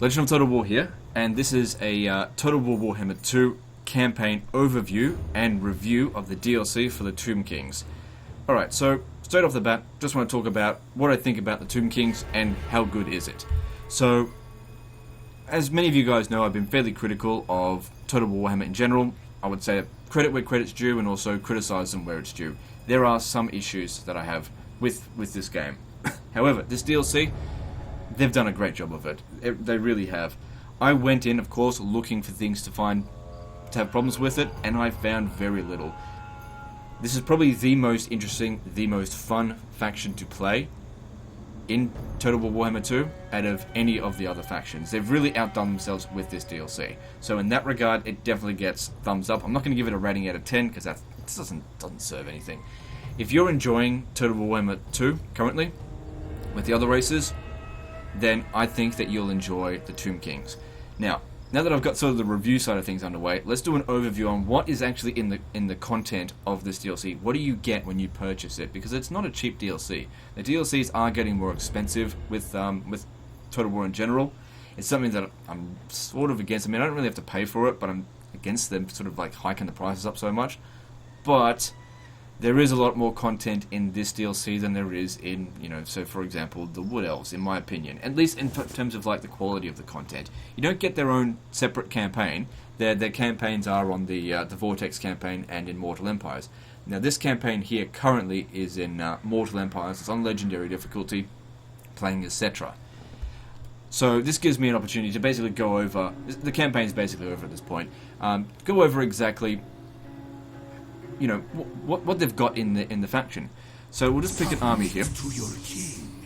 Legend of Total War here, and this is a Total War Warhammer 2 campaign overview and review of the DLC for the Tomb Kings. Alright, so straight off the bat, just want to talk about what I think about the Tomb Kings and how good is it. So, as many of you guys know, I've been fairly critical of Total War Warhammer in general. I would say credit where credit's due and also criticize them where it's due. There are some issues that I have with this game. However, this DLC, they've done a great job of it. They really have. I went in, of course, looking for things to have problems with it, and I found very little. This is probably the most interesting, the most fun faction to play in Total War Warhammer 2 out of any of the other factions. They've really outdone themselves with this DLC. So in that regard, it definitely gets thumbs up. I'm not going to give it a rating out of 10 because that doesn't serve anything. If you're enjoying Total War Warhammer 2 currently with the other races, then I think that you'll enjoy the Tomb Kings. Now that I've got sort of the review side of things underway, let's do an overview on what is actually in the content of this DLC. What do you get when you purchase it? Because it's not a cheap DLC. The DLCs are getting more expensive with Total War in general. It's something that I'm sort of against. I mean, I don't really have to pay for it, but I'm against them sort of like hiking the prices up so much. But there is a lot more content in this DLC than there is in, so for example, the Wood Elves, in my opinion. At least in terms of like the quality of the content. You don't get their own separate campaign. Their campaigns are on the Vortex campaign and in Mortal Empires. Now this campaign here currently is in Mortal Empires. It's on Legendary difficulty, playing as Cetra. So this gives me an opportunity to basically go over, the campaign's basically over at this point, go over exactly what they've got in the faction. So we'll just pick an army here,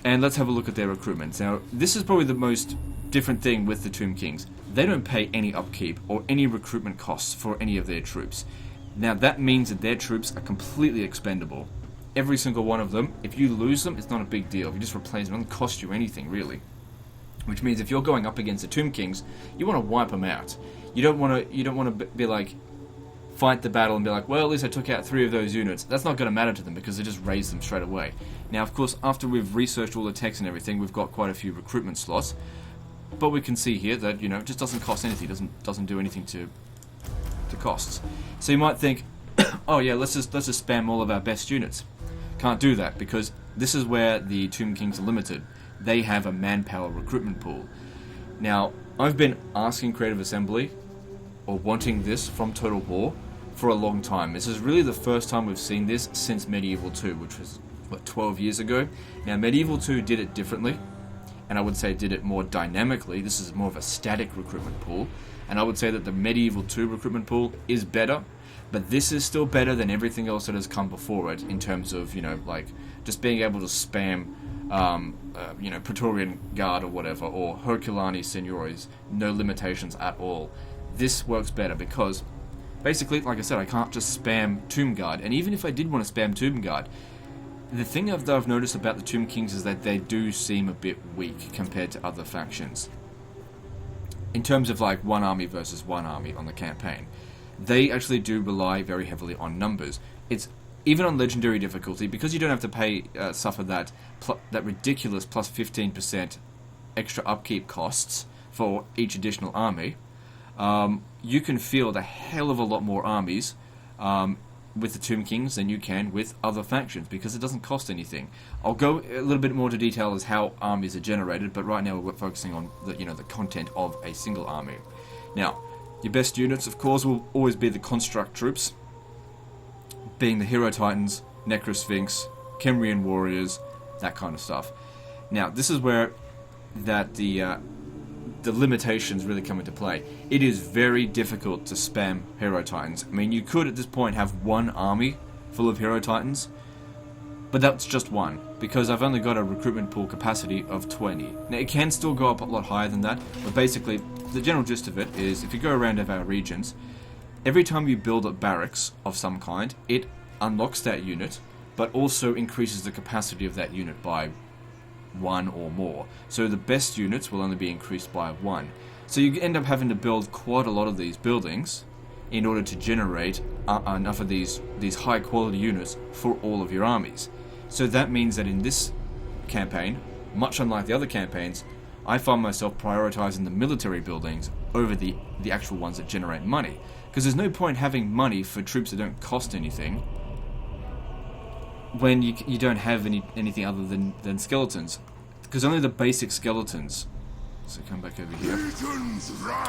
and let's have a look at their recruitment. Now, this is probably the most different thing with the Tomb Kings. They don't pay any upkeep or any recruitment costs for any of their troops. Now, that means that their troops are completely expendable. Every single one of them. If you lose them, it's not a big deal. If you just replace them, it doesn't cost you anything, really. Which means if you're going up against the Tomb Kings, you want to wipe them out. You don't want to be like, fight the battle and be like, well, at least I took out 3 of those units. That's not going to matter to them because they just raise them straight away. Now, of course, after we've researched all the text and everything, we've got quite a few recruitment slots. But we can see here that, it just doesn't cost anything. Doesn't do anything to costs. So you might think, oh yeah, let's just spam all of our best units. Can't do that because this is where the Tomb Kings are limited. They have a manpower recruitment pool. Now, I've been asking Creative Assembly or wanting this from Total War for a long time. This is really the first time we've seen this since Medieval 2, which was, 12 years ago. Now, Medieval 2 did it differently, and I would say did it more dynamically. This is more of a static recruitment pool, and I would say that the Medieval 2 recruitment pool is better, but this is still better than everything else that has come before it in terms of, just being able to spam, Praetorian Guard or whatever, or Herculani Seniores, no limitations at all. This works better because, basically, like I said, I can't just spam Tomb Guard. And even if I did want to spam Tomb Guard, the thing that I've noticed about the Tomb Kings is that they do seem a bit weak compared to other factions. In terms of like one army versus one army on the campaign, they actually do rely very heavily on numbers. It's even on Legendary difficulty, because you don't have to suffer that ridiculous plus 15% extra upkeep costs for each additional army. You can field a hell of a lot more armies with the Tomb Kings than you can with other factions because it doesn't cost anything. I'll go a little bit more into detail as how armies are generated, but right now we're focusing on the content of a single army. Now, your best units, of course, will always be the construct troops, being the Hero Titans, Necro Sphinx, Kemrian warriors, that kind of stuff. Now, this is where the limitations really come into play. It is very difficult to spam Hero Titans. I mean, you could at this point have one army full of Hero Titans, but that's just one, because I've only got a recruitment pool capacity of 20. Now, it can still go up a lot higher than that, but basically, the general gist of it is, if you go around of our regions, every time you build a barracks of some kind, it unlocks that unit, but also increases the capacity of that unit by 1 or more. So the best units will only be increased by 1. So you end up having to build quite a lot of these buildings in order to generate enough of these high quality units for all of your armies. So that means that in this campaign, much unlike the other campaigns, I find myself prioritizing the military buildings over the actual ones that generate money. Because there's no point having money for troops that don't cost anything when you don't have anything other than skeletons. Because only the basic skeletons, so come back over here,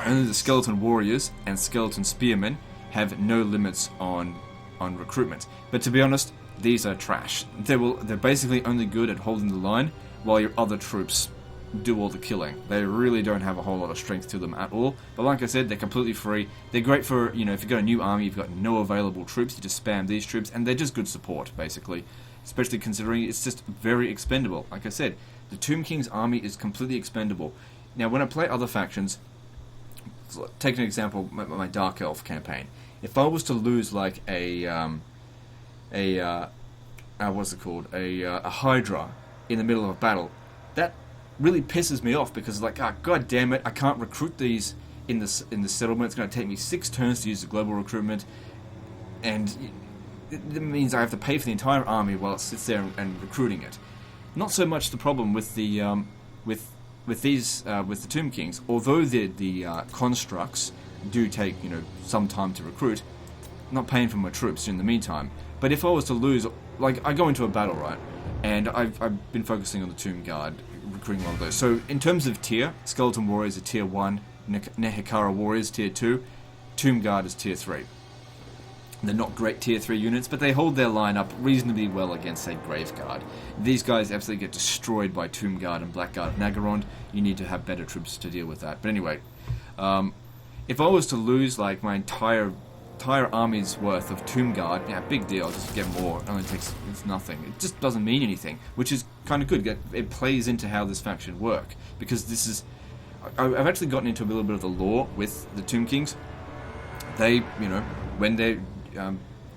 only the skeleton warriors and skeleton spearmen have no limits on recruitment. But to be honest, these are trash. They're basically only good at holding the line while your other troops do all the killing. They really don't have a whole lot of strength to them at all. But like I said, they're completely free. They're great for, if you've got a new army, you've got no available troops, you just spam these troops, and they're just good support, basically. Especially considering it's just very expendable. Like I said, the Tomb King's army is completely expendable. Now, when I play other factions, take an example, my Dark Elf campaign. If I was to lose like what's it called? A Hydra in the middle of a battle, that really pisses me off because god damn it, I can't recruit these in the settlement. It's going to take me 6 turns to use the global recruitment, and it means I have to pay for the entire army while it sits there and recruiting it. Not so much the problem with the with the Tomb Kings, although the constructs do take some time to recruit. I'm not paying for my troops in the meantime. But if I was to lose, I go into a battle, right, and I've been focusing on the Tomb Guard, recruiting one of those. So in terms of tier, Skeleton Warriors are tier 1, Nehekara Warriors tier 2, Tomb Guard is tier 3. They're not great tier 3 units, but they hold their line up reasonably well against, say, Graveguard. These guys absolutely get destroyed by Tomb Guard and Blackguard of Naggarond. You need to have better troops to deal with that. But anyway, if I was to lose like my entire army's worth of Tomb Guard, yeah, big deal, just get more. It only takes, it's nothing. It just doesn't mean anything, which is kind of good. It plays into how this faction work, because this is, I've actually gotten into a little bit of the lore with the Tomb Kings. They, when their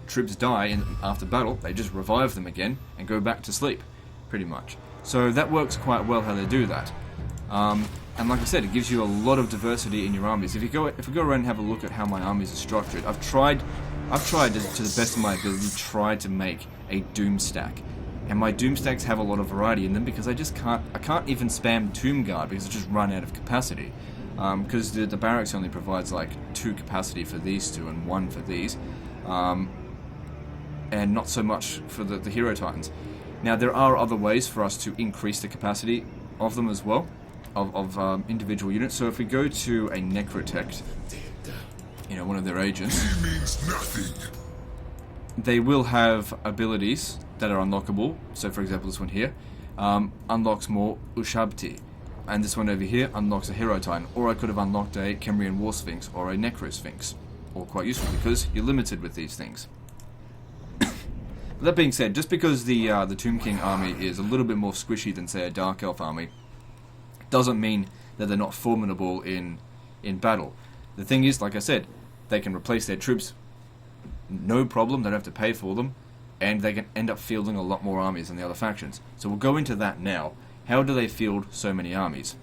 troops die after battle, they just revive them again and go back to sleep, pretty much. So that works quite well how they do that. And like I said, it gives you a lot of diversity in your armies. If we go around and have a look at how my armies are structured, I've tried to the best of my ability to make a Doom stack, and my Doom stacks have a lot of variety in them because I can't even spam Tomb Guard because I just run out of capacity. Because the Barracks only provides like 2 capacity for these 2 and 1 for these, and not so much for the Hero Titans. Now there are other ways for us to increase the capacity of them as well, of individual units. So if we go to a Necrotect, one of their agents, He means nothing. they will have abilities that are unlockable. So for example, this one here unlocks more Ushabti, and this one over here unlocks a Hero Titan, or I could have unlocked a Kemrian War Sphinx or a Necro Sphinx. All quite useful because you're limited with these things. That being said, just because the Tomb King army is a little bit more squishy than, say, a Dark Elf army, doesn't mean that they're not formidable in battle. The thing is, like I said, they can replace their troops, no problem, they don't have to pay for them, and they can end up fielding a lot more armies than the other factions. So we'll go into that now. How do they field so many armies?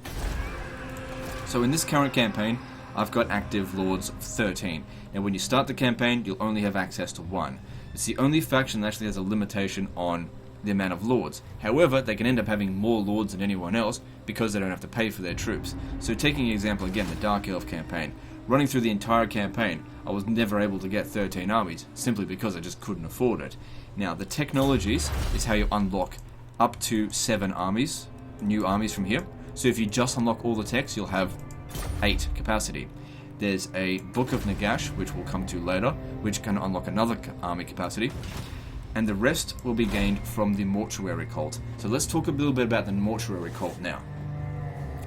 So in this current campaign, I've got active Lords of 13. Now when you start the campaign, you'll only have access to 1. It's the only faction that actually has a limitation on the amount of Lords. However, they can end up having more Lords than anyone else because they don't have to pay for their troops. So taking an example again, the Dark Elf campaign. Running through the entire campaign, I was never able to get 13 armies, simply because I just couldn't afford it. Now, the technologies is how you unlock up to 7 armies, new armies from here. So if you just unlock all the techs, you'll have 8 capacity. There's a Book of Nagesh, which we'll come to later, which can unlock another army capacity. And the rest will be gained from the Mortuary Cult. So let's talk a little bit about the Mortuary Cult now.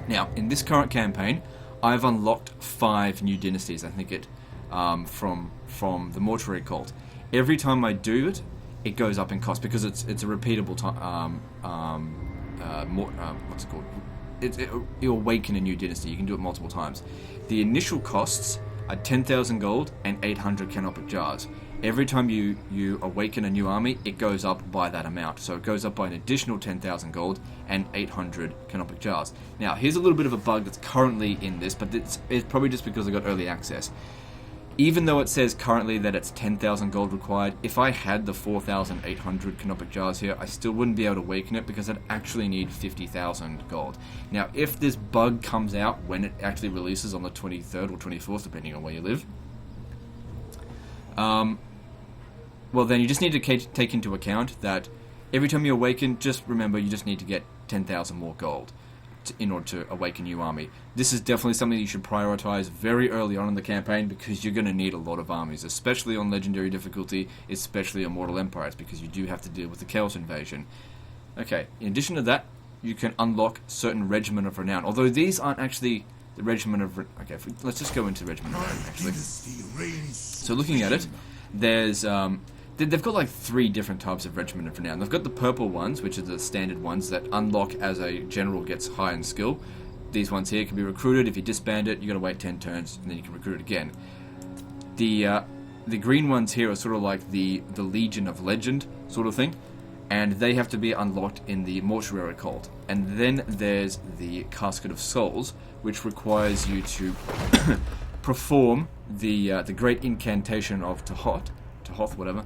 Now, in this current campaign, I've unlocked 5 new dynasties, I think from the Mortuary Cult. Every time I do it, it goes up in cost because it's a repeatable what's it called? You awaken a new dynasty. You can do it multiple times. The initial costs are 10,000 gold and 800 canopic jars. Every time you awaken a new army, it goes up by that amount. So it goes up by an additional 10,000 gold and 800 canopic jars. Now, here's a little bit of a bug that's currently in this, but it's probably just because I got early access. even though it says currently that it's 10,000 gold required, if I had the 4,800 canopic jars here, I still wouldn't be able to awaken it because I'd actually need 50,000 gold. Now, if this bug comes out when it actually releases on the 23rd or 24th, depending on where you live, well, then you just need to take into account that every time you awaken, just remember you just need to get 10,000 more gold in order to awaken your army. This is definitely something you should prioritize very early on in the campaign because you're going to need a lot of armies, especially on legendary difficulty, especially on Mortal Empires, because you do have to deal with the Chaos Invasion. Okay, in addition to that, you can unlock certain Regiment of Renown, although these aren't actually the Regiment of... Okay, let's just go into Regiment of Renown, actually. So looking at it, there's... They've got like 3 different types of Regiment of Renown. They've got the purple ones, which are the standard ones that unlock as a general gets high in skill. These ones here can be recruited. If you disband it, you got to wait 10 turns, and then you can recruit it again. The green ones here are sort of like the Legion of Legend sort of thing, and they have to be unlocked in the Mortuary Cult. And then there's the Casket of Souls, which requires you to perform the Great Incantation of Tohoth, whatever.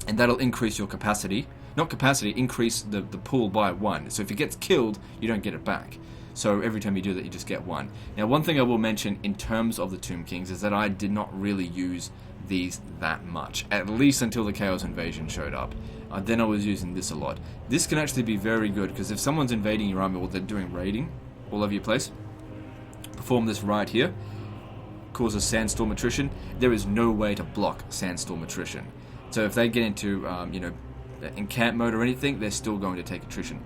And that'll increase your capacity. Not capacity, increase the pool by 1. So if it gets killed, you don't get it back. So every time you do that, you just get 1. Now, one thing I will mention in terms of the Tomb Kings is that I did not really use these that much. At least until the Chaos Invasion showed up. Then I was using this a lot. This can actually be very good, because if someone's invading your army or they're doing raiding all over your place, perform this right here. Causes sandstorm attrition. There is no way to block sandstorm attrition. So if they get into, encamp mode or anything, they're still going to take attrition.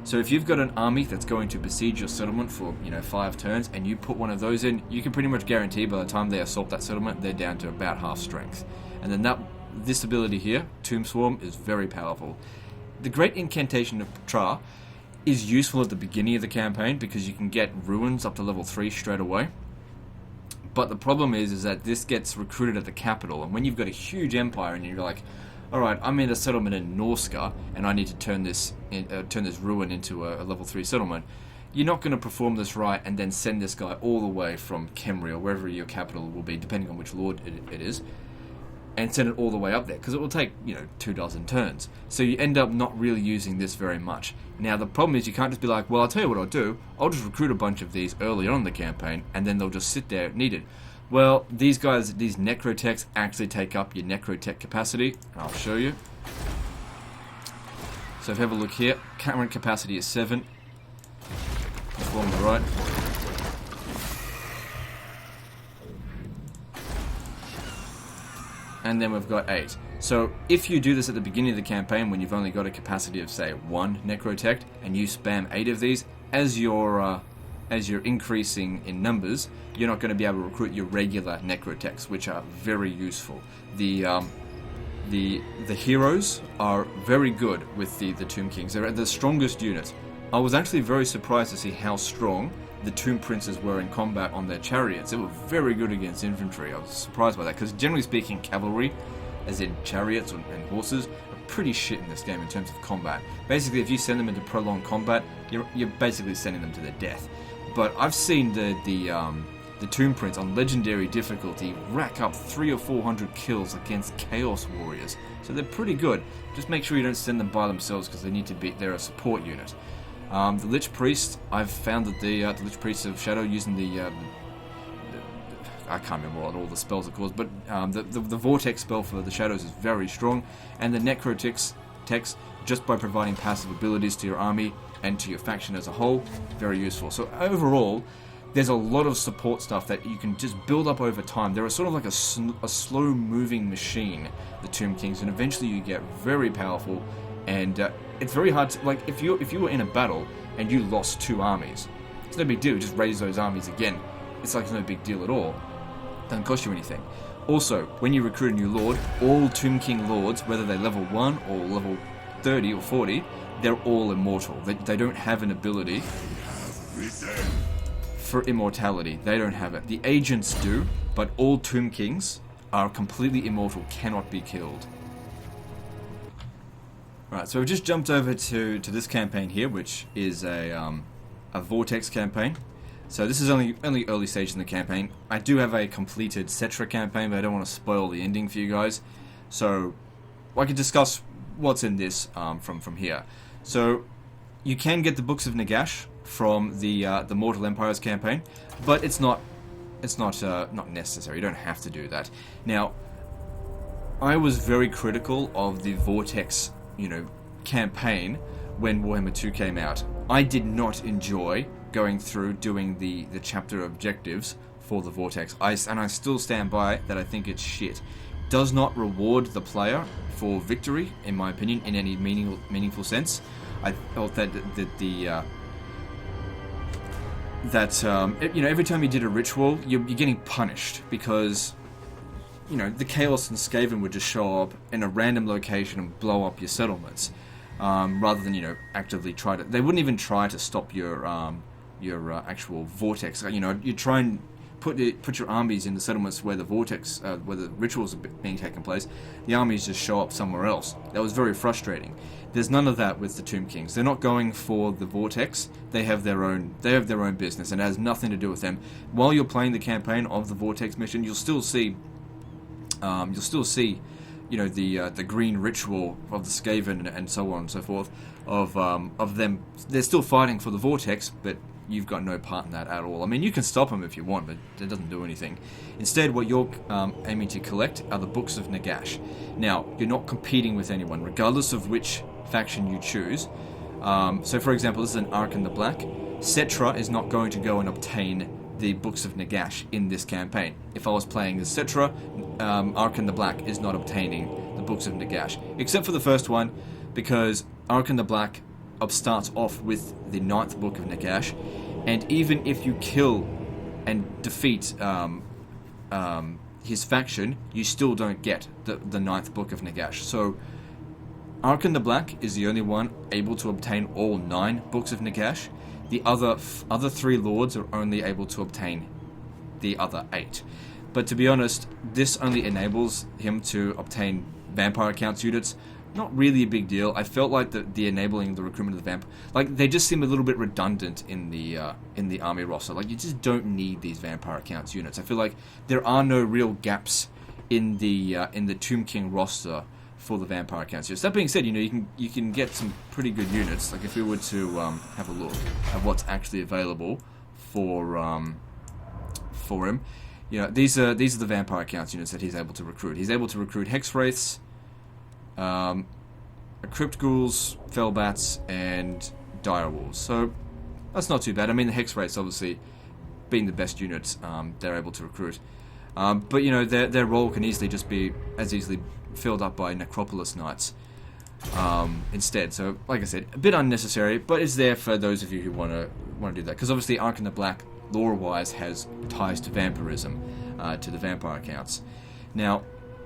So if you've got an army that's going to besiege your settlement for, 5 turns, and you put one of those in, you can pretty much guarantee by the time they assault that settlement, they're down to about half strength. And then this ability here, Tomb Swarm, is very powerful. The Great Incantation of Tra is useful at the beginning of the campaign because you can get ruins up to level 3 straight away. But the problem is that this gets recruited at the capital, and when you've got a huge empire and you're like, alright, I'm in a settlement in Norska, and I need to turn this ruin into a level 3 settlement, you're not going to perform this right and then send this guy all the way from Kemri, or wherever your capital will be, depending on which lord it is, and send it all the way up there, because it will take, 24 turns. So you end up not really using this very much. Now, the problem is you can't just be like, well, I'll tell you what I'll do. I'll just recruit a bunch of these early on in the campaign, and then they'll just sit there needed. Well, these necrotechs actually take up your necrotech capacity, and I'll show you. So if you have a look here, current capacity is 7. Perform the right. And then we've got 8. So if you do this at the beginning of the campaign when you've only got a capacity of, say, 1 necrotech, and you spam 8 of these, as you're increasing in numbers, you're not going to be able to recruit your regular necrotechs, which are very useful. The heroes are very good with the Tomb Kings. They're the strongest unit. I was actually very surprised to see how strong the Tomb Princes were in combat on their chariots. They were very good against infantry. I was surprised by that, because generally speaking, cavalry, as in chariots and horses, are pretty shit in this game in terms of combat. Basically, if you send them into prolonged combat, you're basically sending them to their death. But I've seen the Tomb Prince on legendary difficulty rack up 300 or 400 kills against Chaos Warriors. So they're pretty good. Just make sure you don't send them by themselves, because they're a support unit. The Lich Priest, I've found that the Lich Priests of Shadow using I can't remember what all the spells are called, but the Vortex spell for the Shadows is very strong, and the Necrotechs, just by providing passive abilities to your army and to your faction as a whole, very useful. So overall, there's a lot of support stuff that you can just build up over time. They're sort of like a slow-moving machine, the Tomb Kings, and eventually you get very powerful, and it's very hard to, like, if you were in a battle and you lost 2 armies, it's no big deal, just raise those armies again. It's like no big deal at all. Doesn't cost you anything. Also, when you recruit a new lord, all Tomb King lords, whether they're level 1 or level 30 or 40, they're all immortal. They don't have an ability for immortality. They don't have it. The agents do, but all Tomb Kings are completely immortal, cannot be killed. Right, so we've just jumped over to this campaign here, which is a Vortex campaign. So this is only early stage in the campaign. I do have a completed Cetra campaign, but I don't want to spoil the ending for you guys. So I can discuss what's in this from here. So you can get the Books of Nagesh from the Mortal Empires campaign, but it's not necessary. You don't have to do that. Now, I was very critical of the Vortex, campaign when Warhammer 2 came out. I did not enjoy going through doing the chapter objectives for the Vortex. And I still stand by that. I think it's shit. Does not reward the player for victory, in my opinion, in any meaningful sense. I felt that every time you did a ritual, you're getting punished because the Chaos and Skaven would just show up in a random location and blow up your settlements, rather than actively try to. They wouldn't even try to stop your actual vortex. You try and put your armies in the settlements where the vortex, where the rituals are being taken place. The armies just show up somewhere else. That was very frustrating. There's none of that with the Tomb Kings. They're not going for the vortex. They have their own business, and it has nothing to do with them. While you're playing the campaign of the vortex mission, you'll still see the green ritual of the Skaven and so on and so forth of them. They're still fighting for the vortex, but you've got no part in that at all. I mean, you can stop them if you want, but it doesn't do anything. Instead, what you're aiming to collect are the Books of Nagesh. Now, you're not competing with anyone, regardless of which faction you choose. So, for example, this is an Ark in the Black. Cetra is not going to go and obtain the Books of Nagesh in this campaign. If I was playing as Cetra, Ark in the Black is not obtaining the Books of Nagesh, except for the first one, because Ark in the Black starts off with the 9th Book of Nagesh, and even if you kill and defeat his faction, you still don't get the 9th Book of Nagesh. So Ark in the Black is the only one able to obtain all 9 Books of Nagesh. The other 3 lords are only able to obtain the other 8. But to be honest, this only enables him to obtain Vampire Counts units. Not really a big deal. I felt like the enabling the recruitment of the vampire, they just seem a little bit redundant in the army roster. You just don't need these Vampire Counts units. I feel like there are no real gaps in the Tomb King roster for the Vampire Counts units. That being said, you can get some pretty good units. If we were to have a look at what's actually available for him, these are the Vampire Counts units that he's able to recruit. He's able to recruit Hex Wraiths, Crypt Ghouls, Fellbats, and Dire Wolves. So that's not too bad. I mean, the Hex Wraiths obviously being the best units they're able to recruit. But their role can easily just be as easily filled up by Necropolis Knights instead. So, like I said, a bit unnecessary, but it's there for those of you who want to do that. Because obviously, Ark in the Black, lore-wise, has ties to vampirism, to the Vampire Counts. Now,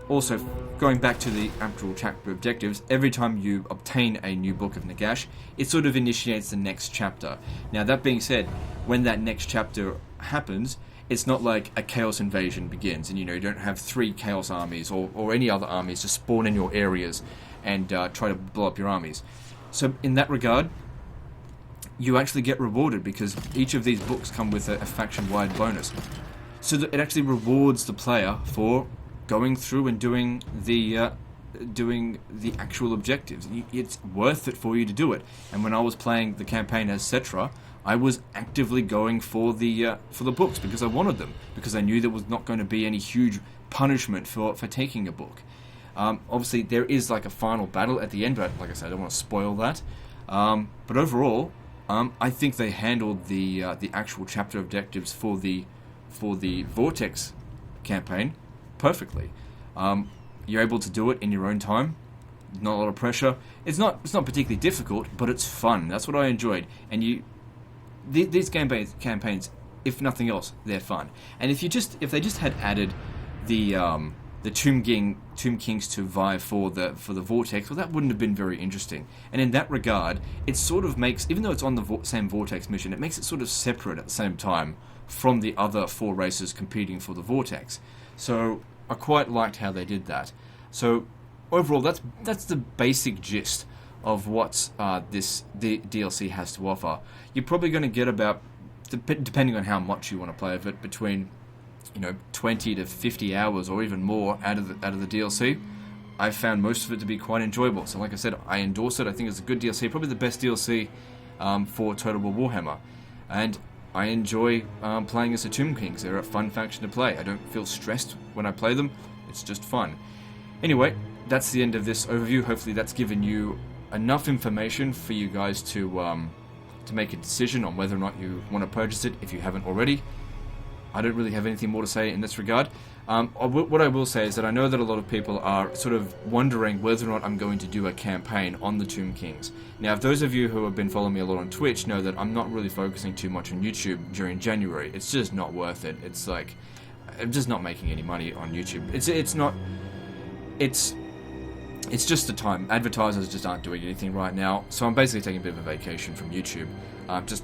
also, going back to the actual chapter objectives, every time you obtain a new Book of Nagesh, it sort of initiates the next chapter. Now, that being said, when that next chapter happens, it's not like a Chaos invasion begins, and you don't have 3 Chaos armies or any other armies to spawn in your areas and try to blow up your armies. So, in that regard, you actually get rewarded because each of these books come with a faction-wide bonus. So that it actually rewards the player for going through and doing the actual objectives. It's worth it for you to do it. And when I was playing the campaign as Cetra, I was actively going for the books because I wanted them, because I knew there was not going to be any huge punishment for taking a book. Obviously, there is a final battle at the end, but like I said, I don't want to spoil that. But overall, I think they handled the actual chapter objectives for the Vortex campaign perfectly. You're able to do it in your own time. Not a lot of pressure. It's not particularly difficult, but it's fun. That's what I enjoyed. And these campaigns, if nothing else, they're fun. And if they just had added the Tomb Kings to vie for the Vortex, well, that wouldn't have been very interesting. And in that regard, it sort of makes, even though it's on the same Vortex mission, it makes it sort of separate at the same time from the other 4 races competing for the Vortex. So I quite liked how they did that. So overall, that's the basic gist of what the DLC has to offer. You're probably going to get about depending on how much you want to play of it, between 20 to 50 hours or even more out of the DLC. I've found most of it to be quite enjoyable. So like I said, I endorse it. I think it's a good DLC, probably the best DLC for Total War Warhammer. And I enjoy playing as the Tomb Kings. They're a fun faction to play. I don't feel stressed when I play them. It's just fun. Anyway, that's the end of this overview. Hopefully that's given you enough information for you guys to make a decision on whether or not you want to purchase it if you haven't already. I don't really have anything more to say in this regard. What I will say is that I know that a lot of people are sort of wondering whether or not I'm going to do a campaign on the Tomb Kings. Now, if those of you who have been following me a lot on Twitch know that I'm not really focusing too much on YouTube during January. It's just not worth it. It's like, I'm just not making any money on YouTube. It's just the time. Advertisers just aren't doing anything right now, so I'm basically taking a bit of a vacation from YouTube.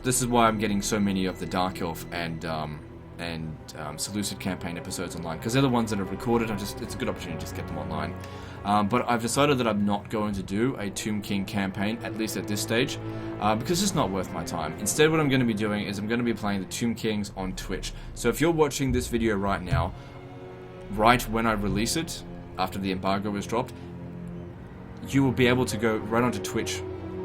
This is why I'm getting so many of the Dark Elf and Seleucid campaign episodes online, because they're the ones that are recorded. It's a good opportunity to just get them online. But I've decided that I'm not going to do a Tomb King campaign, at least at this stage, because it's not worth my time. Instead, what I'm going to be doing is I'm going to be playing the Tomb Kings on Twitch. So if you're watching this video right now, right when I release it, after the embargo is dropped, you will be able to go right onto Twitch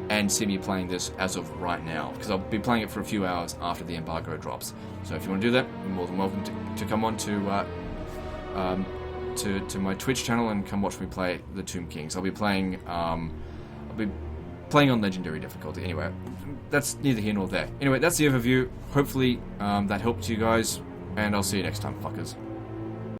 and see me playing this as of right now, because I'll be playing it for a few hours after the embargo drops. So if you want to do that, you're more than welcome to come on to my Twitch channel and come watch me play the Tomb Kings. I'll be playing on Legendary difficulty. Anyway, that's neither here nor there. Anyway, that's the overview. Hopefully that helped you guys, and I'll see you next time, fuckers.